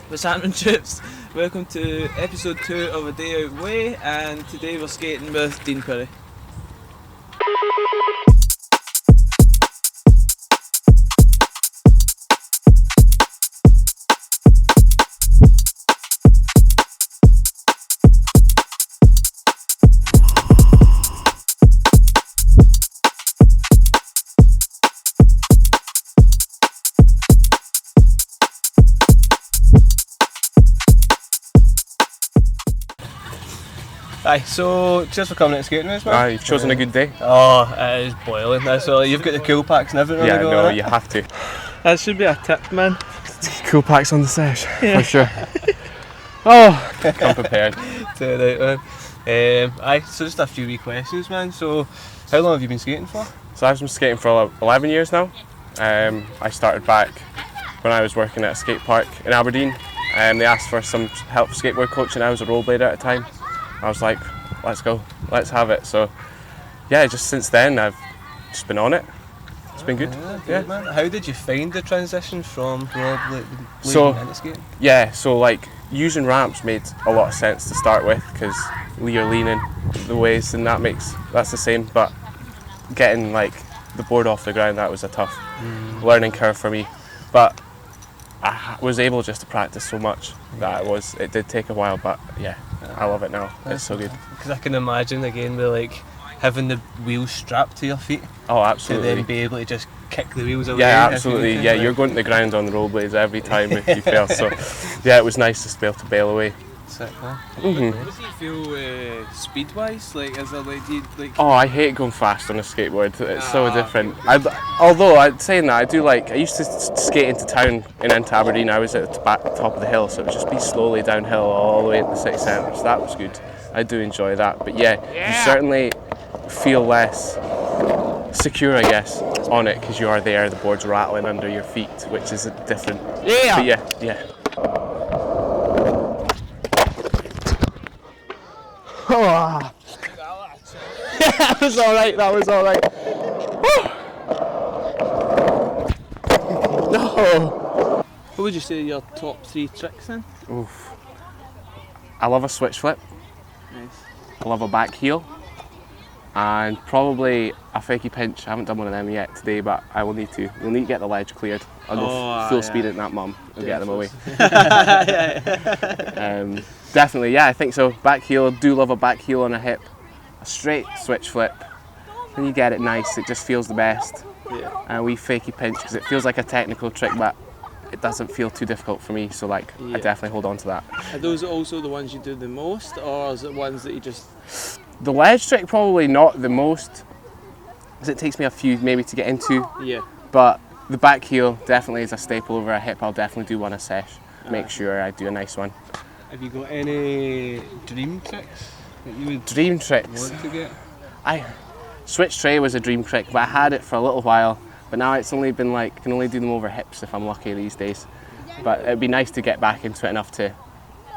What's happening, troops? Welcome to episode 2 of A Day Oot Wae, and today we're skating with Dean Pirie. Aye, so cheers for coming out skating with us, man. Aye, you've chosen a good day. Oh, it is boiling. That's all. You've got the cool packs and everything Yeah, on the go. no, on it. you have to. That should be a tip, man. Cool packs on the sesh, for sure. Oh, come prepared. Right, man. Aye, so just a few wee questions, man. So, how long have you been skating for? So I've been skating for 11 years now. I started back when I was working at a skate park in Aberdeen. They asked for some help skateboard coaching. I was a rollerblader at the time. I was like, let's go, let's have it. So yeah, just since then I've just been on it. It's been good. Yeah. Man. How did you find the transition from So- into skating? Yeah, so like using ramps made a lot of sense to start with because you're leaning the ways and that's the same, but getting like the board off the ground, that was a tough learning curve for me. But I was able just to practice so much that it did take a while, but yeah, I love it now. It's so good. Because I can imagine again with like having the wheels strapped to your feet Oh, to absolutely. then be able to just kick the wheels away. Yeah, if you absolutely. can, Yeah, like- you're going to the ground on the rollerblades every time if you fail. So yeah, it was nice just to be able to bail away. Sick, man. Mhm. What do you feel speed-wise? Like, is there like, do you, like... Oh, I hate going fast on a skateboard. It's so different. Although saying that, I used to skate into town and into Aberdeen. I was at the top of the hill, so it would just be slowly downhill all the way into the city centre. So that was good. I do enjoy that. But yeah, you certainly feel less secure, I guess, on it because you are there. The board's rattling under your feet, which is different. Yeah! But yeah. That was alright, No! What would you say your top 3 tricks then? Oof. I love a switch flip, Nice. I love a back heel, and probably a fakie pinch. I haven't done one of them yet today, but I will need to. We'll need to get the ledge cleared. I'll go full speed at that mum and get them away. Definitely, yeah, I think so. Back heel, do love a back heel on a hip. A straight switch flip. When you get it nice, it just feels the best. Yeah. And we fakie pinch because it feels like a technical trick, but it doesn't feel too difficult for me. So like, Yeah. I definitely hold on to that. Are those also the ones you do the most, or is it ones that you just... The ledge trick probably not the most, because it takes me a few maybe to get into. Yeah. But the back heel definitely is a staple over a hip. I'll definitely do one a sesh. Make sure I do a nice one. Have you got any dream tricks that you would Dream tricks. want to get? Switch tray was a dream trick, but I had it for a little while. But now it's only been like, I can only do them over hips if I'm lucky these days. But it'd be nice to get back into it enough to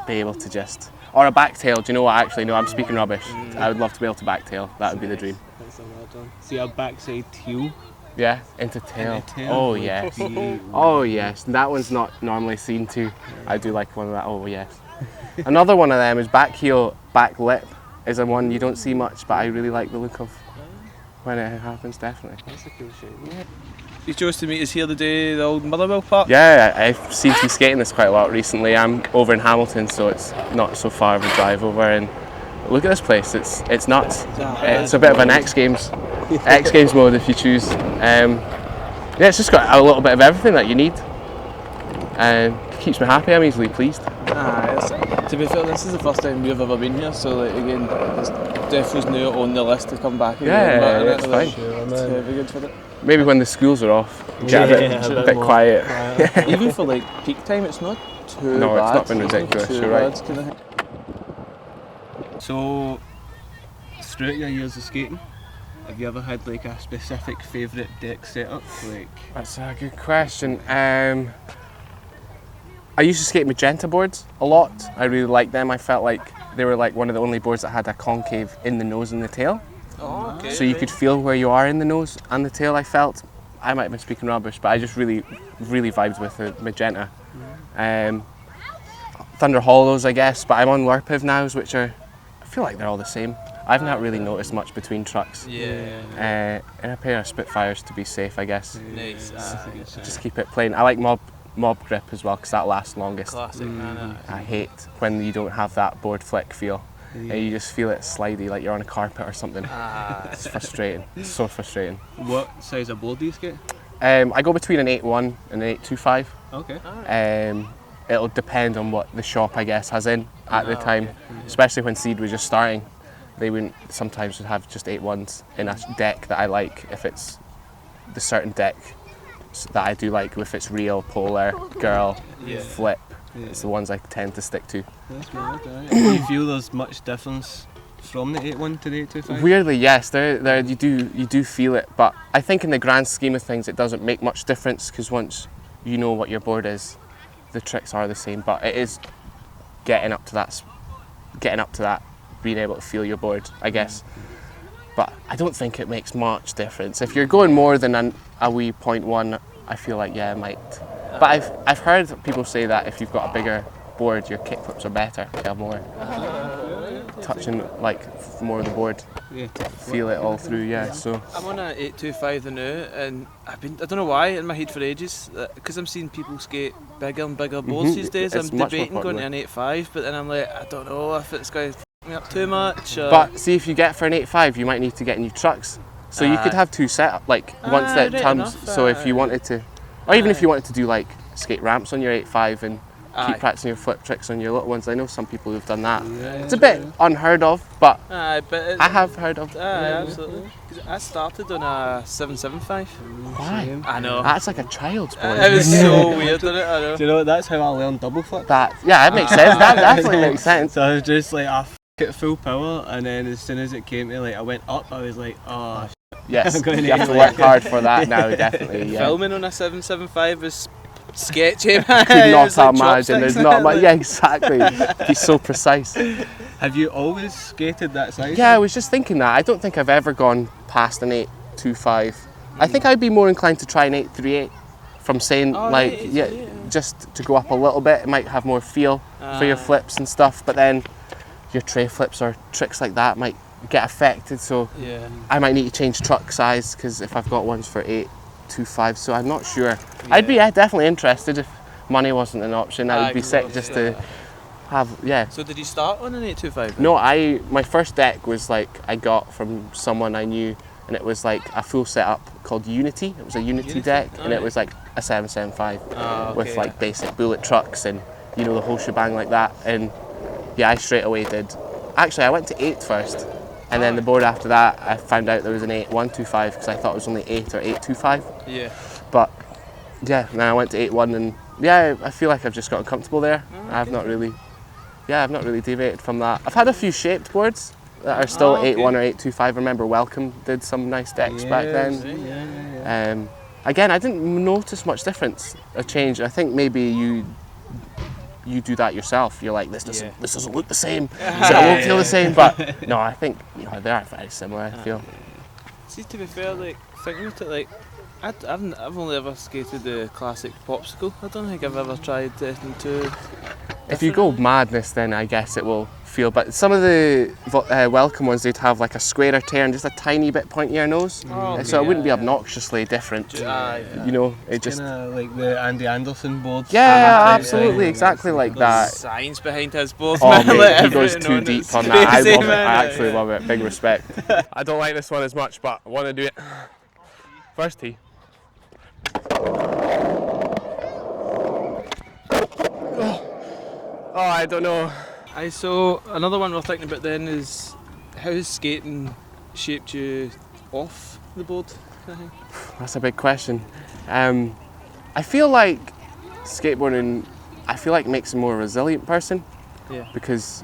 be able to just, or a back tail. Do you know what? Actually, no, I'm speaking rubbish. I would love to be able to back tail. That would be the dream. That's a well done. See a backside heel. Yeah, into tail. Into tail. Oh yes. Oh yes. That one's not normally seen too. I do like one of that. Oh yes. Another one of them is back heel, back lip. Is a one you don't see much, but I really like the look of when it happens. Definitely. That's a cool shape. Yeah. You chose to meet us here today, the old Motherwell Park? Yeah, I've seen you skating this quite a lot recently. I'm over in Hamilton, so it's not so far of a drive over. And look at this place. It's nuts. It's a bit of an X Games mode if you choose. Yeah, it's just got a little bit of everything that you need, and it keeps me happy. I'm easily pleased. To be fair, this is the first time we've ever been here, so like, again, it's definitely new on the list to come back again. Yeah, but, it's fine. It's be good for it. Maybe when the schools are off, get a bit quiet. Even for like peak time, it's not too No, bad. it's not been ridiculous, too you're right. bad, kinda thing. So, throughout your years of skating, have you ever had like a specific favourite deck setup? Like, That's a good question. I used to skate magenta boards a lot. I really liked them. I felt like they were like one of the only boards that had a concave in the nose and the tail. Oh, okay. So you could feel where you are in the nose and the tail, I felt. I might have been speaking rubbish, but I just really vibed with the magenta. Thunder Hollows, I guess, but I'm on Lurpiv nows, which are, I feel like they're all the same. I've not really noticed much between trucks. Yeah. And a pair of Spitfires to be safe, I guess. Nice. Just keep it plain. I like mob grip as well because that lasts longest. Classic. I hate when you don't have that board flick feel. And you just feel it slidey, like you're on a carpet or something. It's frustrating. It's so frustrating. What size of board do you skate? I go between an 8.1 and an 8.25. Okay. It'll depend on what the shop, I guess, has in at the time. Especially when Seed was just starting, they wouldn't sometimes would have just 8.1s in a deck that I like. If it's the certain deck that I do like, if it's real, polar, girl, flip, it's the ones I tend to stick to. That's good. Do you feel there's much difference from the 8.1 to the 8.25? Weirdly, yes, there you do feel it, but I think in the grand scheme of things, it doesn't make much difference because once you know what your board is, the tricks are the same. But it is getting up to that, being able to feel your board, I guess. But I don't think it makes much difference. If you're going more than a wee 0.1, I feel like it might. But I've heard people say that if you've got a bigger board, your kickflips are better. You have more touching, like more of the board. Feel it all through. So I'm on an 8.25 now, and I don't know why in my head for ages, because I'm seeing people skate bigger and bigger boards these days. It's I'm much more debating going to an 8.5, but then I'm like, I don't know if it's going to f me up too much. But see, if you get for an 8.5, you might need to get new trucks. So you could have two set up, like once that right comes. enough, So if you wanted to, or even if you wanted to do like skate ramps on your 8.5 and keep practicing your flip tricks on your little ones. I know some people who've done that. It's a bit unheard of, but but I have heard of. absolutely. 'Cause I started on a 7.75. Why? I know. That's like a child's board. It was so weird, didn't it? I know. Do you know, that's how I learned double flip. That makes sense. That definitely makes sense. So I was just like, f it full power, and then as soon as it came to like, I went up, I was like, oh, Yes, I'm going you have to to work hard for that now, definitely. Yeah. Filming on a 7.75 is sketchy, man. Could not It's like imagine. There's chopsticks, not much. like- Yeah, exactly. He's so precise. Have you always skated that size? Yeah, I was just thinking that. I don't think I've ever gone past an 8.25. I think I'd be more inclined to try an 8.38 from saying just to go up a little bit. It might have more feel for your flips and stuff, but then your tray flips or tricks like that might get affected. So I might need to change truck size because if I've got ones for 8.25, so I'm not sure. I'd be definitely interested if money wasn't an option. I would be sick just to have So did you start on an 8.25? No, my first deck was like I got from someone I knew, and it was like a full setup called Unity. It was a Unity deck, and it was like a 7.75 with like basic bullet trucks and the whole shebang like that. And I straight away did. Actually, I went to 8 first, and then the board after that, I found out there was an 8.125 because I thought it was only 8 or 8.25. Yeah. But then I went to 8.1, and I feel like I've just gotten comfortable there. I've not really deviated from that. I've had a few shaped boards that are still 8.1 or 8.25. I remember Welcome did some nice decks back then. Again, I didn't notice much difference, a change. I think maybe you do that yourself. You're like, this doesn't look the same, so it won't feel the same. But no, I think they are very similar. I feel. See, to be fair, like thinking about it, like I've only ever skated the classic popsicle. I don't think I've ever tried anything too. If you go madness, then I guess it will feel. But some of the Welcome ones, they'd have like a squarer tail and just a tiny bit pointier nose, so it wouldn't be obnoxiously different. It just like the Andy Anderson boards. Yeah, absolutely, exactly like that. Science behind his boards, Oh man. mate, he goes too deep on that. I love it. Man. I actually love it. Big respect. I don't like this one as much, but I want to do it. First tee. Oh, I don't know. So another one we're thinking about then is how has skating shaped you off the board? That's a big question. I feel like skateboarding, makes a more resilient person. Yeah. Because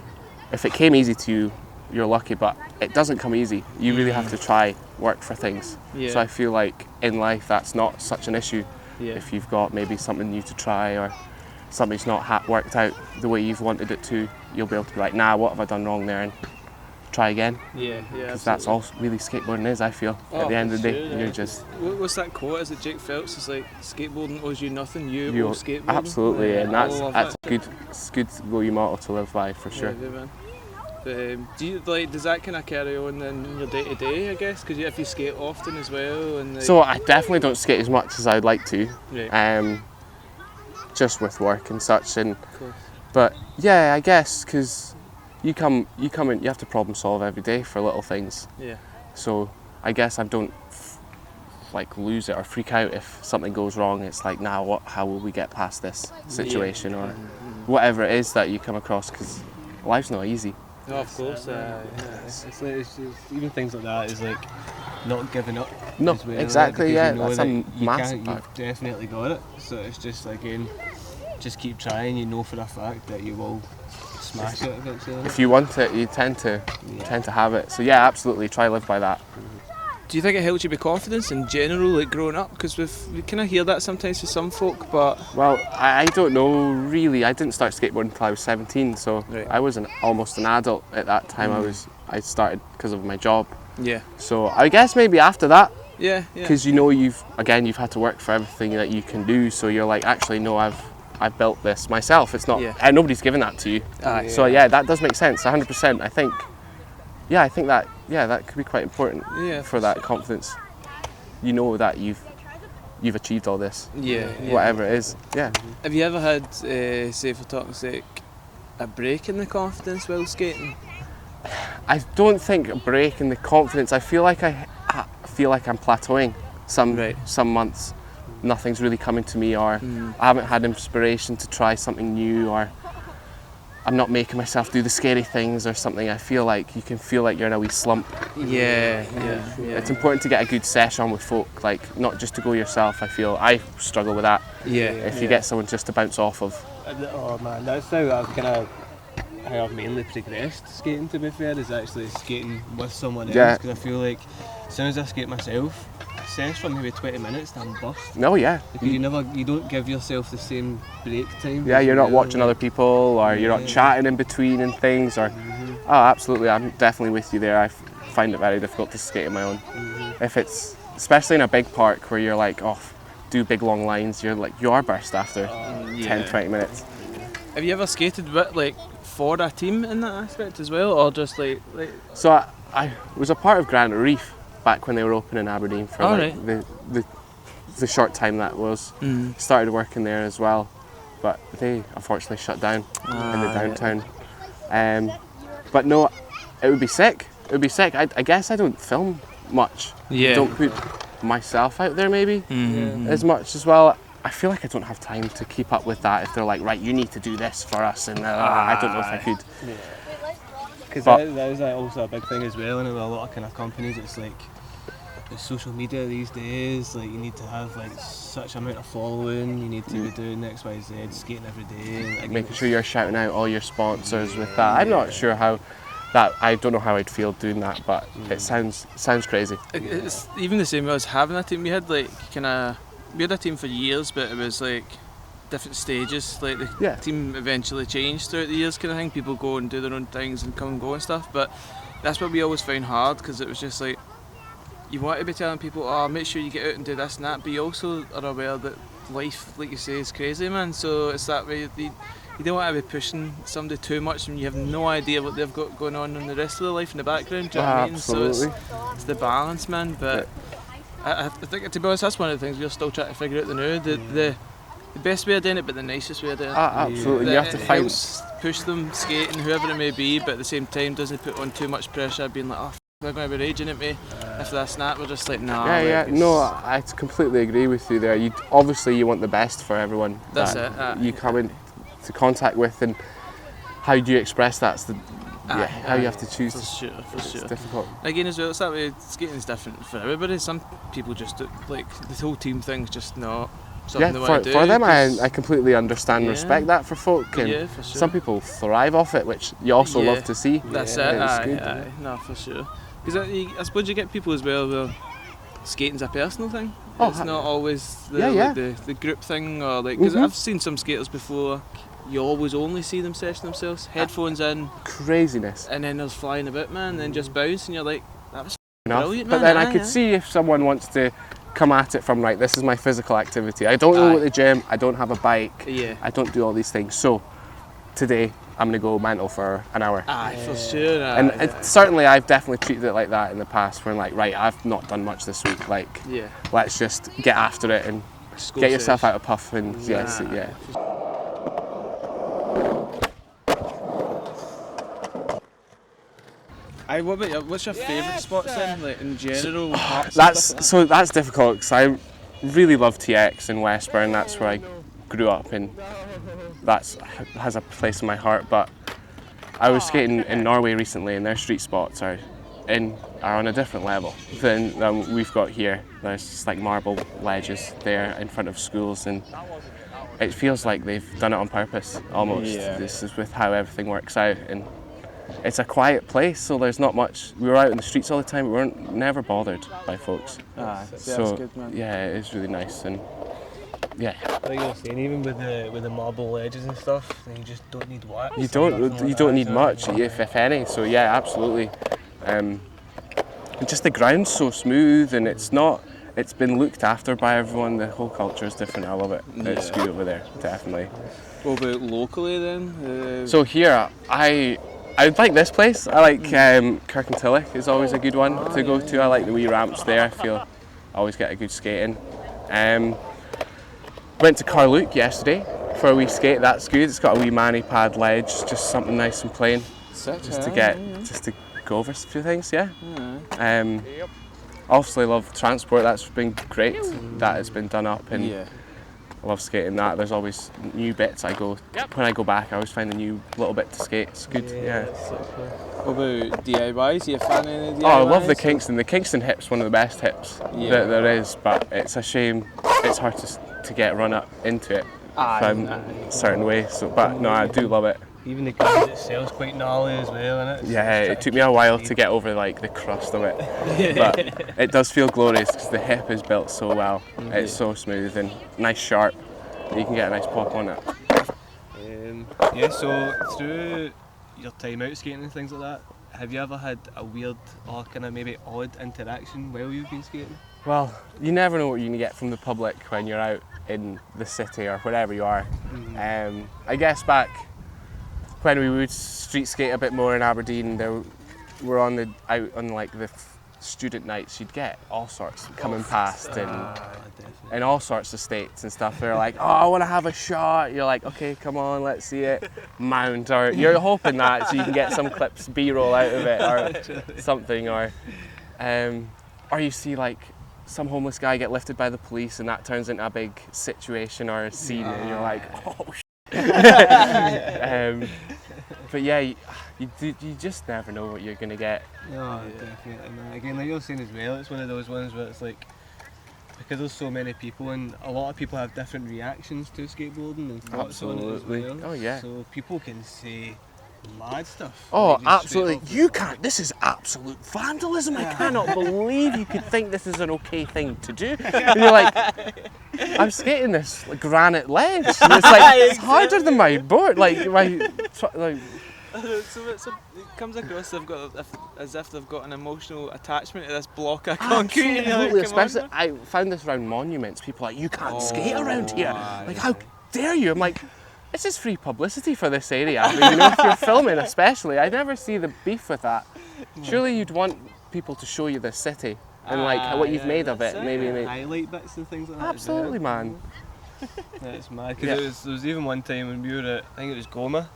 if it came easy to you, you're lucky, but it doesn't come easy. You really have to try, work for things. Yeah. So I feel like in life that's not such an issue. Yeah. If you've got maybe something new to try or something's not worked out the way you've wanted it to, you'll be able to be like, nah, what have I done wrong there? And try again. Yeah, Because that's all really skateboarding is, I feel. At the end of the day, sure, you're just... What's that quote? Is it Jake Phelps? It's like, skateboarding owes you nothing, you owe skateboarding. Absolutely, and I that's love a good goal motto to live by, for sure. Yeah, man. Do you does that kind of carry on in your day to day? I guess because if you skate often as well, and So I definitely don't skate as much as I'd like to, right. Just with work and such. And Of course. but yeah, I guess because you come in, you have to problem solve every day for little things. Yeah. So I guess I don't lose it or freak out if something goes wrong. It's like, now how will we get past this situation or whatever it is that you come across, because life's not easy. No, of course. It's even things like that is like not giving up. No, as well, exactly. because Yeah, you know that's that a massive you've part. definitely got it. So it's just again, just keep trying. You know for a fact that you will smash it eventually. If you want it, you tend to have it. So yeah, absolutely, try live by that. Do you think it helps you with confidence in general, like growing up? Because we kind of hear that sometimes with some folk, but Well, I don't know really. I didn't start skateboarding until I was 17, so Right. I was almost an adult at that time. I started because of my job. yeah, So I guess maybe after that, yeah. because you've had to work for everything that you can do. So you're like, actually, no, I've built this myself. It's not, and nobody's given that to you. Aye. So yeah, that does make sense, 100%. I think that could be quite important for that confidence. You know that you've achieved all this, Yeah. whatever it is. Yeah. Have you ever had, say for talking sake, a break in the confidence while skating? I don't think a break in the confidence. I feel like I feel like I'm plateauing some months. Nothing's really coming to me, or I haven't had inspiration to try something new, or I'm not making myself do the scary things or something. I feel like you can feel like you're in a wee slump. Yeah. It's important to get a good session with folk, like not just to go yourself. I feel I struggle with that. If you get someone just to bounce off of. Oh man, that's how I've mainly progressed skating, to be fair, is actually skating with someone else. Yeah. Because I feel like as soon as I skate myself, a session for maybe 20 minutes, I'm bust. No, yeah. Because you don't give yourself the same break time. Yeah, you're not watching other people, or you're not chatting in between and things, or oh, absolutely, I'm definitely with you there. I find it very difficult to skate on my own. If it's, especially in a big park where you're like, do big long lines, you are burst after 10, 20 minutes. Have you ever skated with, for a team in that aspect as well, or just like? So I was a part of Granite Reef back when they were open in Aberdeen for the short time that was. Started working there as well, but they unfortunately shut down in the downtown. But no, it would be sick. It would be sick. I guess I don't film much. Yeah. Don't put myself out there maybe as much as well. I feel like I don't have time to keep up with that. If they're like, right, you need to do this for us, and I don't know if I could. Because that is also a big thing as well, and in a lot of kind of companies, it's like the social media these days. Like you need to have such amount of following. You need to be doing X, Y, Z, skating every day. Like making sure you're shouting out all your sponsors with that. I'm not sure how. I don't know how I'd feel doing that, but it sounds crazy. It's even the same as having a team. We had we had a team for years, but it was different stages. Like the team eventually changed throughout the years, kind of thing. People go and do their own things and come and go and stuff. But that's what we always found hard, because it was just like you want to be telling people, make sure you get out and do this and that, but you also are aware that life, like you say, is crazy, man. So it's that way. You don't want to be pushing somebody too much when you have no idea what they've got going on in the rest of their life in the background. Do you know what I mean? Absolutely. So it's the balance, man. But I think, to be honest, that's one of the things we're still trying to figure out the best way of doing it, but the nicest way of doing it. Absolutely. You have to find. Push them skating, whoever it may be, but at the same time doesn't put on too much pressure, being like, they're going to be raging at me. If they're snap, we're just like, nah. No, I completely agree with you there. Obviously you want the best for everyone. That's that you come into contact with, and how do you express that's how you have to choose. For sure. It's difficult. Again, as well, it's that way. Skating is different for everybody. Some people just do, the whole team thing's just not something they want to do. For them, I completely understand and respect that for folk, and for sure. some people thrive off it, which you also love to see. That's it. Aye. No, for sure. Because I suppose you get people as well where skating's a personal thing. It's not always the group thing, or because I've seen some skaters before you always only see them session themselves, headphones in, craziness, and then there's flying about, man, and then just bounce, and you're like, that was brilliant, but man. then I could see if someone wants to come at it from right, this is my physical activity. I don't go to the gym, I don't have a bike, I don't do all these things. So today I'm going to go mental for an hour. For sure. And certainly I've definitely treated it like that in the past, where I'm like, right, I've not done much this week, like, let's just get after it and get yourself out of puff and What's your favourite spots then, like in general? That's difficult, because I really love TX in Westburn. That's where I grew up, and that has a place in my heart. But I was skating in Norway recently, and their street spots are on a different level than we've got here. There's just like marble ledges there in front of schools, and it feels like they've done it on purpose almost. This is with how everything works out, and it's a quiet place, so there's not much. We were out in the streets all the time. We weren't never bothered by folks. That's good, man. Yeah, it is really nice, and yeah. Like you were saying, even with the marble ledges and stuff, then you just don't need wax. You don't need much, if any. So yeah, absolutely. And just the ground's so smooth, and it's been looked after by everyone. The whole culture is different. I love it. It's good over there, definitely. What about locally then? So here, I like this place. I like Kirkintilloch is always a good one to go to. I like the wee ramps there. I feel I always get a good skating. Went to Carluke yesterday for a wee skate. That's good. It's got a wee mani pad ledge, just something nice and plain, just to go over a few things. Obviously love transport. That's been great. That has been done up, and I love skating that. There's always new bits. When I go back, I always find a new little bit to skate. It's good. What about DIYs? Are you a fan of any DIYs? Oh, I love the Kingston. The Kingston hip's one of the best hips that there is, but it's a shame it's hard to get run up into it a certain way. So, but no, I do love it. Even the ground itself's quite gnarly as well, isn't it? Yeah, it took me a while to get over like the crust of it, but it does feel glorious because the hip is built so well. It's so smooth and nice sharp. You can get a nice pop on it. So through your time out skating and things like that, have you ever had a weird or kind of maybe odd interaction while you've been skating? Well, you never know what you're going to get from the public when you're out in the city or wherever you are. I guess back when we would street skate a bit more in Aberdeen, we're out on like the student nights, you'd get all sorts coming past and all sorts of states and stuff. They're like, oh, I want to have a shot. You're like, okay, come on, let's see it. Mount, or you're hoping that so you can get some clips, B-roll out of it or something, or you see like some homeless guy get lifted by the police and that turns into a big situation or a scene, and you're like, oh shit. But yeah, you just never know what you're gonna get. No, definitely. And again, like you're saying as well, it's one of those ones where it's like, because there's so many people and a lot of people have different reactions to skateboarding and thoughts on it as well. Oh yeah. So people can say mad stuff. Oh, absolutely. You can't. This is absolute vandalism. I cannot believe you could think this is an okay thing to do. And you're like, I'm skating this granite ledge. And it's like it's harder than my board. So it comes across as if they've got an emotional attachment to this block of concrete. Absolutely. Especially, I found this around monuments. People are like, you can't skate around here. Like, how dare you? I'm like, this is free publicity for this area. I mean, if you're filming especially, I never see the beef with that. Surely you'd want people to show you the city and like what you've made of it. Maybe highlight bits and things like that. Absolutely, man. That's mad. Because there was even one time when we were at, I think it was Goma.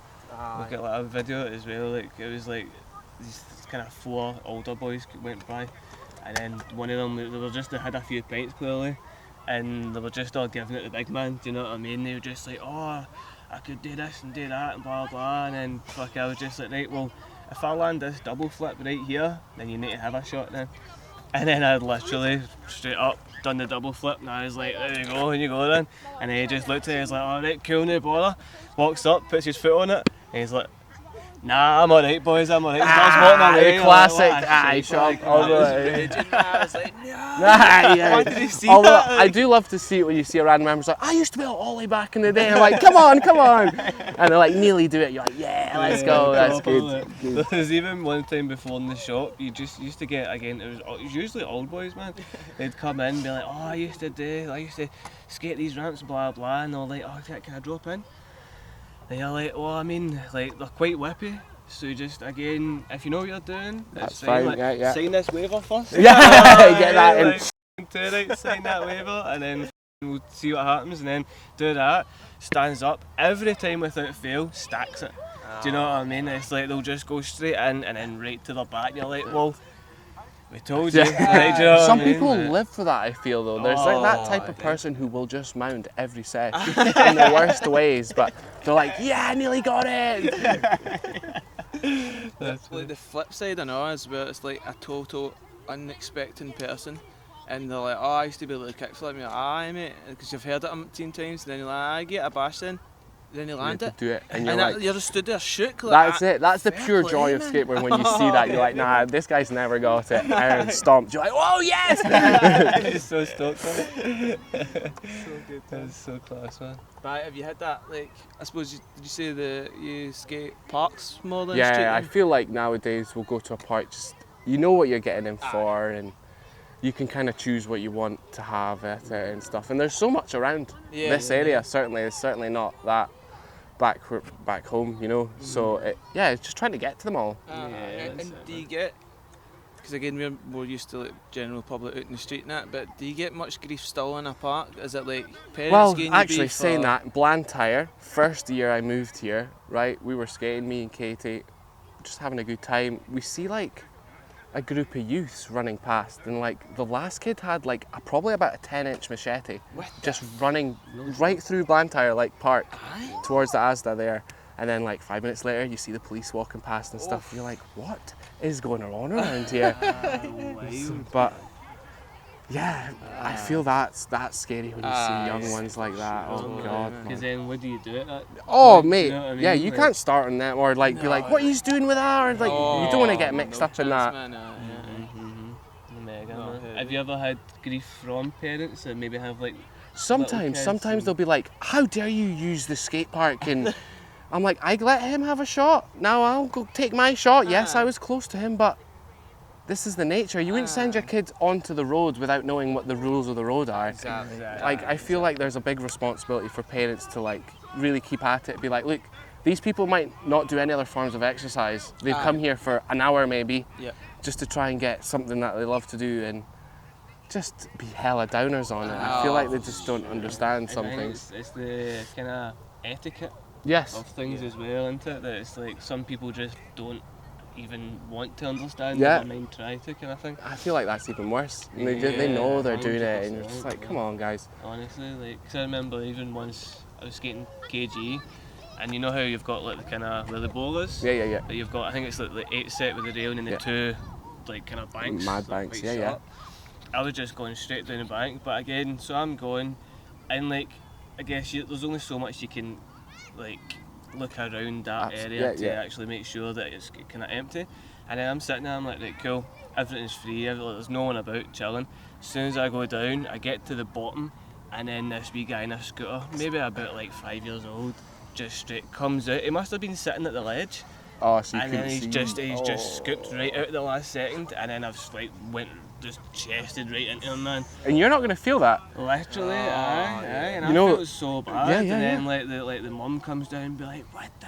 Look at like a video as well. Like it was like these kind of 4 older boys went by, and then one of them they had a few pints clearly, and they were just all giving it the big man. Do you know what I mean? They were just like, oh, I could do this and do that and blah blah. And then I was just like, right, well, if I land this double flip right here, then you need to have a shot then. And then I literally straight up done the double flip, and I was like, there you go, and you go then. And he just looked at it, he was like, alright, cool, no bother. Walks up, puts his foot on it, and he's like, Nah, I'm alright, boys. I'm alright. The classic eye shot. I was like, no. Why did he see Although that? I do love to see it when you see a random member's like, I used to be able to ollie back in the day. I'm like, come on. And they're like, nearly do it. You're like, yeah, let's go. That's good. There's even one time before in the shop, you just used to get, again, it was usually old boys, man. They'd come in and be like, oh, I used to skate these ramps, blah, blah, and they're like, oh, can I drop in? And you're like, well, I mean, like, they're quite whippy. So just, again, if you know what you're doing, That's fine, like, yeah. sign this waiver first. Yeah, get that in. Like, sign that waiver, and then we'll see what happens, and then do that, stands up, every time without fail, stacks it. Do you know what I mean? It's like they'll just go straight in and then right to the back. You're like, well, we told you. Like, do you know Some what I mean? people live for that, I feel, though. There's like that type of person who will just mount every set in the worst ways, but they're like, yeah, I nearly got it. That's like the flip side, I know, is where it's like a total unexpected person. And they're like, oh, I used to be able to kickflip. You're like, aye, mate, because you've heard it 10 times. And then you're like, I get a bash then. Then you land it. Do it, and you're And like, you're just stood there shook. Like, that's it. That's the pure joy of skateboarding. When you see that, you're like, nah, this guy's never got it. And stomped. You're like, oh yes! He's so stoked on it. so good. That's so class, man. But have you had that, like, I suppose, did you say you skate parks more than street? Yeah, I then? feel like nowadays we'll go to a park, just you know what you're getting in for, and you can kind of choose what you want to have at it and stuff. And there's so much around this area. Certainly, it's certainly not that back home, you know. So it's just trying to get to them all. And do you get, because again we're more used to like general public out in the street and that, but do you get much grief still in a park? Is it like parents Well, getting you actually beef, saying or? that, Blantyre, first year I moved here, right, we were skating, me and Katie, just having a good time. We see like a group of youths running past, and like the last kid had like probably about a 10-inch machete just running right through Blantyre like park towards the Asda there, and then like 5 minutes later you see the police walking past and stuff. You're like, what is going on around here? But yeah, I feel that's scary when you see young ones like that. Oh god. Because then what do you do at that? Oh like, mate, you know what I mean? yeah, you Like, can't start on that or like be like, what are you doing with that? Or like, you don't want to get mixed up in that. Mega, man. Have you ever had grief from parents and maybe have like Sometimes they'll be like, how dare you use the skate park? And I'm like, I let him have a shot. Now I'll go take my shot. Yes, I was close to him, but this is the nature. You wouldn't send your kids onto the road without knowing what the rules of the road are. Exactly. Like, I feel like there's a big responsibility for parents to like really keep at it. Be like, look, these people might not do any other forms of exercise. They've come here for an hour maybe, just to try and get something that they love to do, and just be hella downers on it. I feel like they just don't understand some things. It's the kind of etiquette Yes. of things as well, isn't it? That it's like some people just don't even want to understand, Yeah. never mind try to, kind of thing. I feel like that's even worse. And they know they're doing it, and you're 100%, just like, come on, guys. Honestly, like, cause I remember even once I was skating KG, and you know how you've got like the kind of lily bolas? Yeah. That you've got, I think it's like the 8 set with the rail and then the 2 like kind of banks. Mad like, banks, quite yeah. sharp. I was just going straight down the bank, but again, so I'm going, and like, I guess there's only so much you can like look around that area to actually make sure that it's kind of empty. And then I'm sitting there, I'm like, right, cool, everything's free, there's no one about chilling. As soon as I go down, I get to the bottom, and then this wee guy in a scooter, maybe about like 5 years old, just straight comes out. He must have been sitting at the ledge. Oh, so you And then couldn't he's see. just scooped right out at the last second, and then I've just like just chested right into him, man. And you're not going to feel that. Literally, aye, and You I know- felt so bad. Yeah, and then like the mum comes down and be like, what the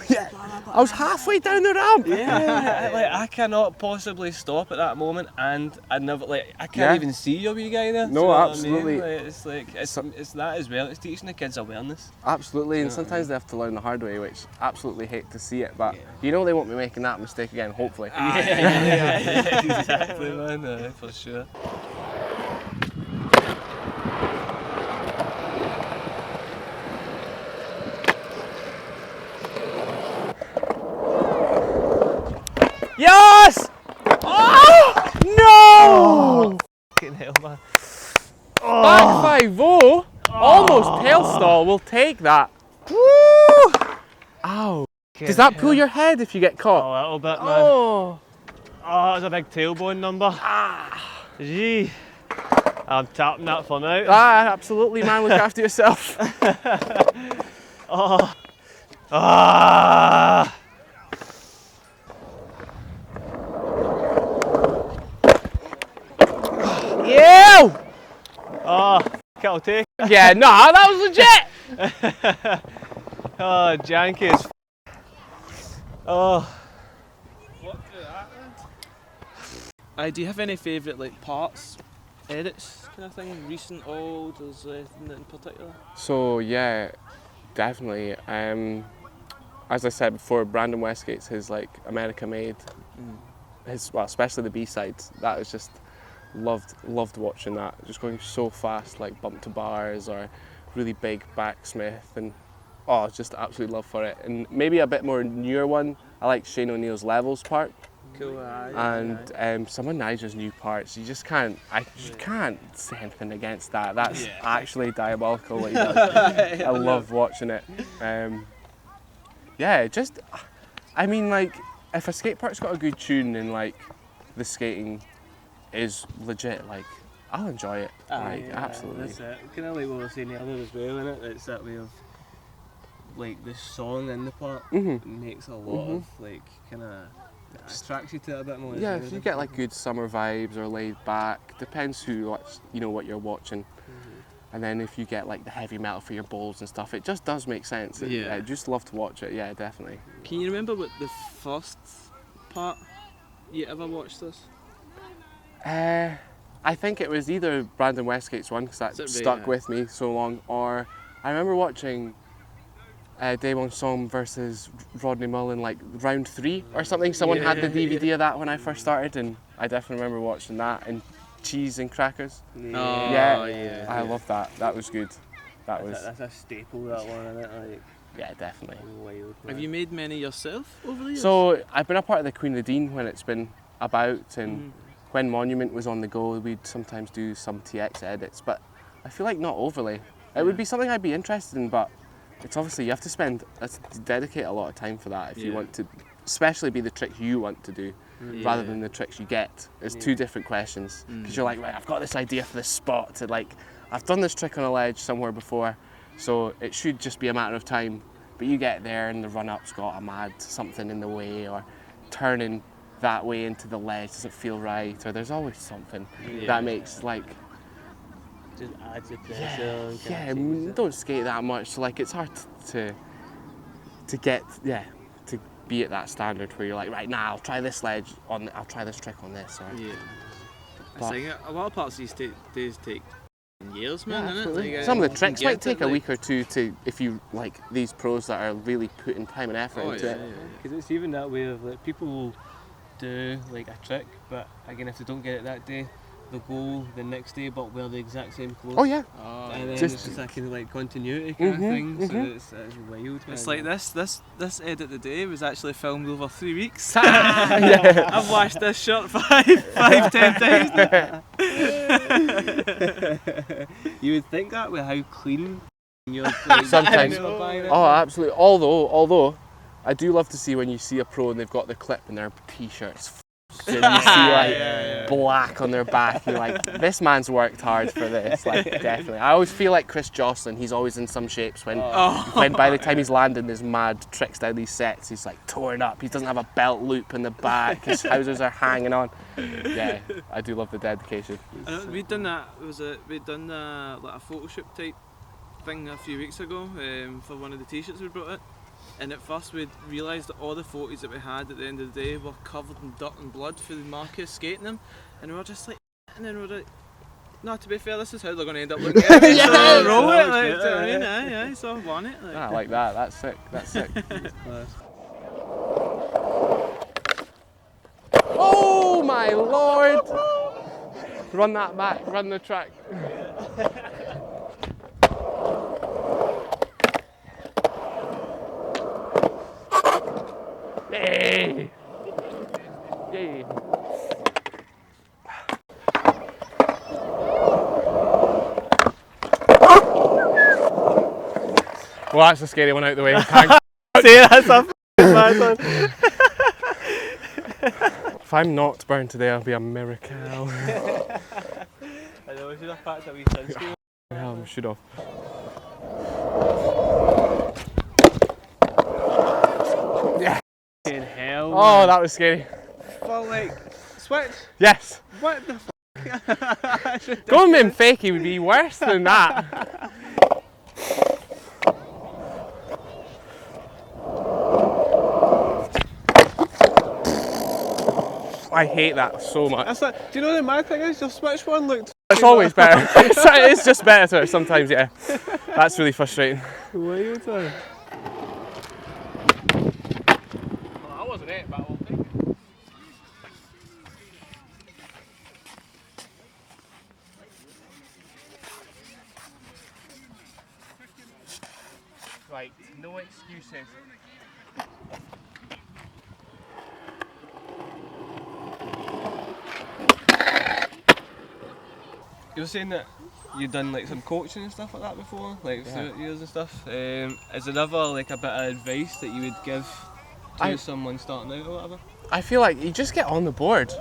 Yeah. I was halfway down the ramp. yeah, like I cannot possibly stop at that moment, and I never I can't even see your wee guy there. No, do you know what absolutely. I mean? Like, it's that as well. It's teaching the kids awareness. Absolutely, and sometimes they have to learn the hard way, which absolutely hate to see it, but you know they won't be making that mistake again, hopefully. Yeah, exactly, man. For sure. Yes! Oh! No! Fucking hell, man. Back 5-0, almost tail stall, we'll take that. Woo! Ow. Does that pull your head if you get caught? A little bit, man. Oh! Oh, that's a big tailbone number. Gee. I'm tapping that for now. Absolutely, man. Look after yourself. Oh. Ah. Ew! Oh, I'll take it. Yeah, nah, that was legit! Oh, janky as Oh. Do you have any favourite like parts, edits kind of thing? Recent, old, is there anything in particular? So yeah, definitely. As I said before, Brandon Westgate's his like America Made, especially the B-sides. That was just loved watching that. Just going so fast, like bump to bars or really big backsmith, and just absolute love for it. And maybe a bit more newer one, I like Shane O'Neill's Levels part. Cool. And some of Nigel's new parts, you can't say anything against that. That's actually diabolical what he does. I love watching it. I mean, like, if a skate park's got a good tune and like the skating is legit, like, I'll enjoy it. Absolutely. That's it. Kind of like what we were saying earlier as well, innit? It's that way of like the song in the part makes a lot of like kind of attracts you to it a bit more. Yeah, if you get like good summer vibes or laid back, depends what you're watching. And then if you get like the heavy metal for your bowls and stuff, it just does make sense. I just love to watch it. Yeah, definitely. Can you remember what the first part you ever watched this? I think it was either Brandon Westgate's one, because that stuck with me so long, or I remember watching Damon Som versus Rodney Mullen, like round 3 or something. Someone had the DVD of that when I first started, and I definitely remember watching that, and Cheese and Crackers. I love that. That was good. That's a staple, that one, isn't it? Like, yeah, definitely. Wild, have you made many yourself over the years? So I've been a part of the Queen of the Dean when it's been about, and when Monument was on the go, we'd sometimes do some TX edits, but I feel like not overly. It would be something I'd be interested in, but it's obviously you have to dedicate a lot of time for that if you want to, especially be the tricks you want to do, rather than the tricks you get. It's two different questions, because you're like, right, I've got this idea for this spot, to like, I've done this trick on a ledge somewhere before, so it should just be a matter of time. But you get there and the run-up's got a mad something in the way, or turning that way into the ledge doesn't feel right, or there's always something that makes like just adds the pressure. Don't skate that much, so like it's hard to get to be at that standard where you're like, right now I'll try this ledge on, I'll try this trick on this. I think a lot of parts these days take years, man. Like, some of the tricks might take a week or two to, if you like these pros that are really putting time and effort into it. Because it's even that way of like people will do like a trick, but again, if they don't get it that day, they'll go the next day but wear the exact same clothes. And then it's just that kind of like continuity kind of thing. So it's wild. It's like this edit today was actually filmed over 3 weeks. I've washed this shirt 10 times. You would think that with how clean you're like, sometimes. Absolutely. Although I do love to see when you see a pro and they've got the clip in their t-shirts. And you see like black on their back, and you're like, this man's worked hard for this, like definitely. I always feel like Chris Jocelyn, he's always in some shapes when by the time he's landing his mad tricks down these sets, he's like torn up, he doesn't have a belt loop in the back, his trousers are hanging on. Yeah, I do love the dedication. We'd done that, like a photo shoot type thing a few weeks ago for one of the t-shirts we brought out. And at first we'd realised that all the photos that we had at the end of the day were covered in dirt and blood for the Marcus skating them, and we were just like, and then we were like, no, to be fair, this is how they're going to end up looking. So roll it, like, do you know what I mean? So I've won it. Like. I like that, that's sick. Oh my lord! Run that back, run the track. Hey! Yay! Well, that's a scary one out the way. See, that's a bad one. If I'm not burned today, I'll be a miracle. I know, we should have packed a wee sunscreen. Hell, we should have. Yeah. In hell. Oh, man. that was scary. Well, like, switch. Yes. What the f***? Going in Fakie would be worse than that. I hate that so much. That's like, do you know the mad thing is? Your switch one looked. It's always better. It's just better sometimes, yeah. That's really frustrating. What are you doing? Well, that wasn't it, but I'll take it. Right, no excuses. You were saying that you've done like some coaching and stuff like that before, like throughout years and stuff. Is there ever like a bit of advice that you would give to someone starting out or whatever? I feel like you just get on the board.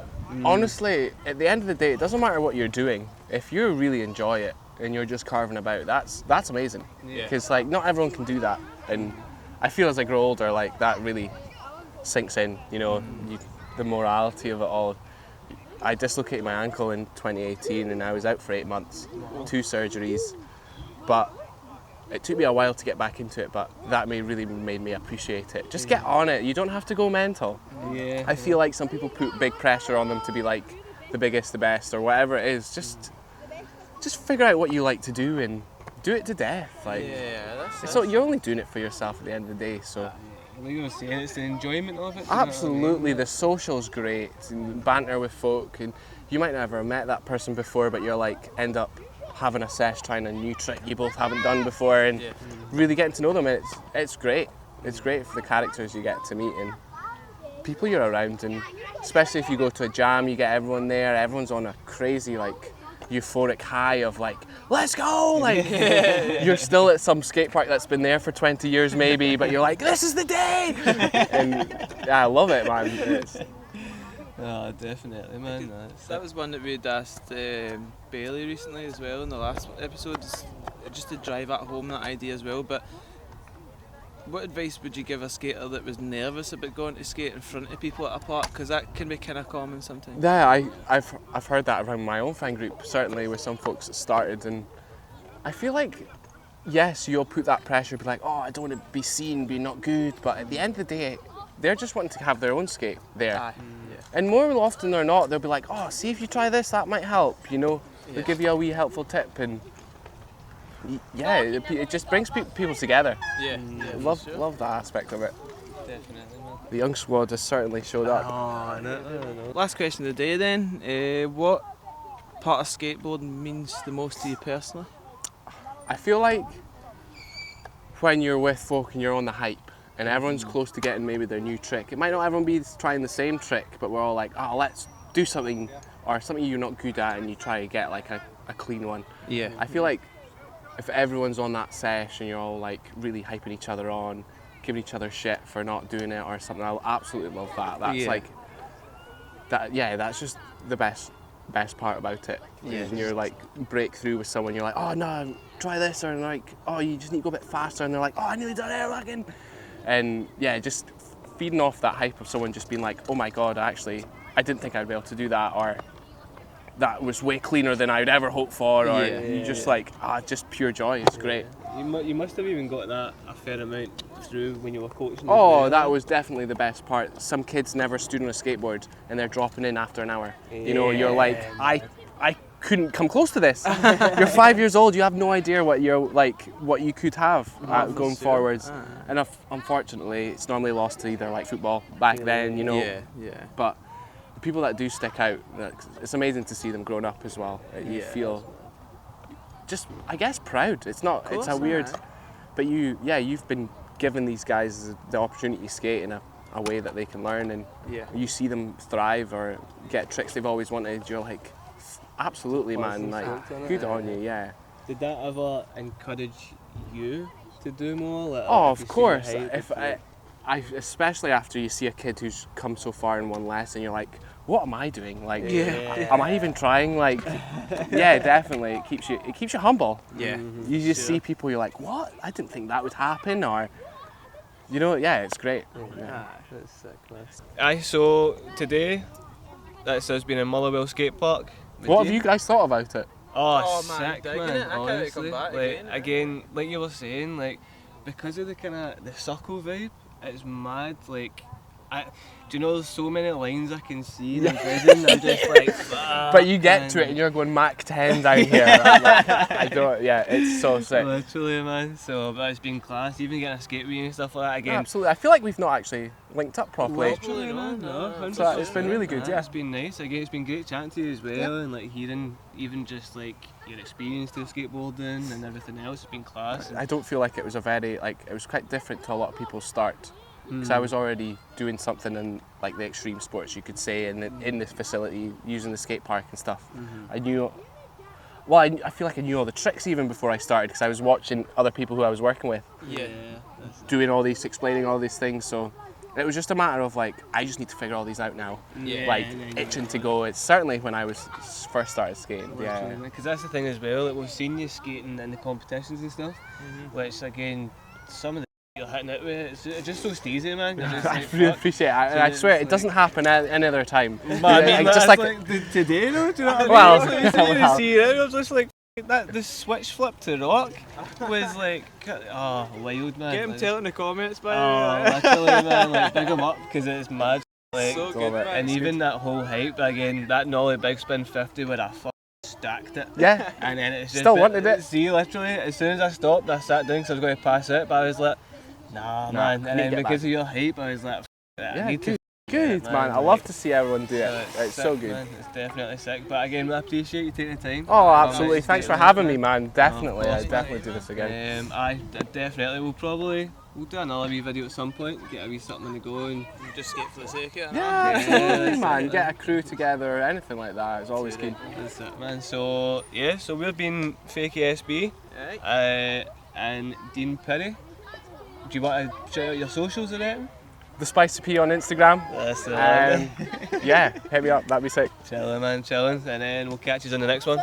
Honestly, at the end of the day, it doesn't matter what you're doing. If you really enjoy it and you're just carving about, that's amazing. Because like not everyone can do that, and I feel as I grow older, like that really sinks in. You know, the morality of it all. I dislocated my ankle in 2018 and I was out for 8 months, 2 surgeries, but it took me a while to get back into it, but that really made me appreciate it. Just get on it, you don't have to go mental. Yeah. I feel like some people put big pressure on them to be like the biggest, the best, or whatever it is. Just figure out what you like to do and do it to death. Like, so you're only doing it for yourself at the end of the day, so. Like you were saying, it's the enjoyment of it. Absolutely, the social's great, and banter with folk, and you might never have met that person before, but you're like, end up having a sesh, trying a new trick you both haven't done before, and really getting to know them, and it's great. It's great for the characters you get to meet, and people you're around, and especially if you go to a jam, you get everyone there, everyone's on a crazy, like, euphoric high of like, let's go, like you're still at some skate park that's been there for 20 years maybe, but you're like, this is the day, and yeah, I love it, man. Oh, definitely, man. That was one that we'd asked Bailey recently as well in the last episode, just to drive at home that idea as well. But what advice would you give a skater that was nervous about going to skate in front of people at a park? Because that can be kind of common sometimes. Yeah, I've heard that around my own fan group, certainly with some folks that started, and I feel like, yes, you'll put that pressure, be like, oh, I don't want to be seen, be not good, but at the end of the day, they're just wanting to have their own skate there. And more often than not, they'll be like, oh, see if you try this, that might help, you know? They'll give you a wee helpful tip, and yeah, it just brings people together. Love that aspect of it. Definitely, man. The young squad has certainly showed up. Oh, no. Last question of the day then, what part of skateboarding means the most to you personally? I feel like when you're with folk and you're on the hype and everyone's close to getting maybe their new trick, it might not everyone be trying the same trick, but we're all like, oh, let's do something, or something you're not good at and you try to get like a clean one. Yeah. I feel like if everyone's on that sesh and you're all like really hyping each other on, giving each other shit for not doing it or something, I absolutely love that. That's like that. Yeah, that's just the best part about it. Yeah. And you're like break through with someone, you're like, oh no, try this, or like, oh, you just need to go a bit faster, and they're like, oh, I nearly done it, fucking. And yeah, just feeding off that hype of someone just being like, oh my god, I didn't think I'd be able to do that, or that was way cleaner than I'd ever hoped for, or like, just pure joy. It's great. You must have even got that a fair amount through when you were coaching. Oh, that was definitely the best part. Some kids never stood on a skateboard and they're dropping in after an hour. You know, you're like, I couldn't come close to this. You're 5 years old, you have no idea what you could have going forwards. And unfortunately, it's normally lost to either like football back then, you know. But the people that do stick out, it's amazing to see them growing up as well. You feel just, I guess, proud. It's not, it's a weird, but you've been given these guys the opportunity to skate in a way that they can learn, and you see them thrive or get tricks they've always wanted. You're like, absolutely, man, like, good on you, Did that ever encourage you to do more? Like, oh, of course. especially after you see a kid who's come so far in one lesson, you're like, what am I doing? Like, am I even trying? Like, yeah, definitely. It keeps you humble. Yeah. You just see people, you're like, what? I didn't think that would happen, or, you know, yeah, it's great. Yeah. That's sick, man. Aye, so today, that's us being in Motherwell Skate Park. What have you guys thought about it? Oh, man, sick, digging man. it. I can't wait to come Honestly, back like, again. like you were saying, like because of the kind of the circle vibe, it's mad. Like, do you know there's so many lines I can see in the vision? I'm just like, but you get to it and you're going Mach 10 down here. Like, I don't. Yeah, it's so sick. Literally, man. So, but it's been class. Even getting a skate with you and stuff like that again. Absolutely. I feel like we've not actually linked up properly. Literally, man. No, so it's been really good. Yeah, it's been nice. Again, it's been great chatting to you as well, and like hearing even just like your experience to skateboarding and everything else. It's been class. I don't feel like it was it was quite different to a lot of people's start. Because I was already doing something in like the extreme sports, you could say, in this facility, using the skate park and stuff. I knew, well, I feel like I knew all the tricks even before I started, because I was watching other people who I was working with, doing all these, explaining all these things. So it was just a matter of like, I just need to figure all these out now. Itching to go. It's certainly when I was first started skating. Because that's the thing as well. Like, we've seen you skating in the competitions and stuff, which again, some of the you're hitting it with, it's just so steezy, man. Just I really appreciate it. I swear it doesn't happen any other time. Man, I mean, just like today, though. Do you know what I mean? Well, see it. I was just like the switch flip to rock was like, oh, wild, man. Get him tell in the comments, by literally, man. Like, big him up because it's mad. Like, so good, man. And even that whole hype again, that Nollie Big Spin 50 where I stacked it. Yeah. And then it's just still wanted it. See, literally, as soon as I stopped, I sat down because I was going to pass it, but I was like, nah, man. And then because of your hype, I was like, I need to. Good, man. I love to see everyone do it. It's so good. Man. It's definitely sick. But again, I appreciate you taking the time. Oh, absolutely. Thanks for having me, man. Definitely. I'd definitely do this again. I definitely. We'll do another wee video at some point. Get a wee something on the go and just skate for the sake of it. Yeah, absolutely, man. Get a crew together or anything like that. It's always good. That's it, man. So yeah, so we've been Fakie SB and Dean Pirie. Do you want to shout out your socials or anything? The Spicy P on Instagram. That's the one. Yeah, hit me up. That'd be sick. Chilling, man, chilling. And then we'll catch you on the next one.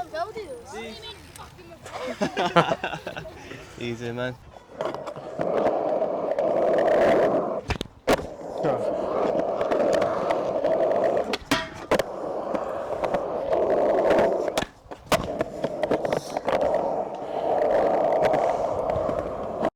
Easy, man.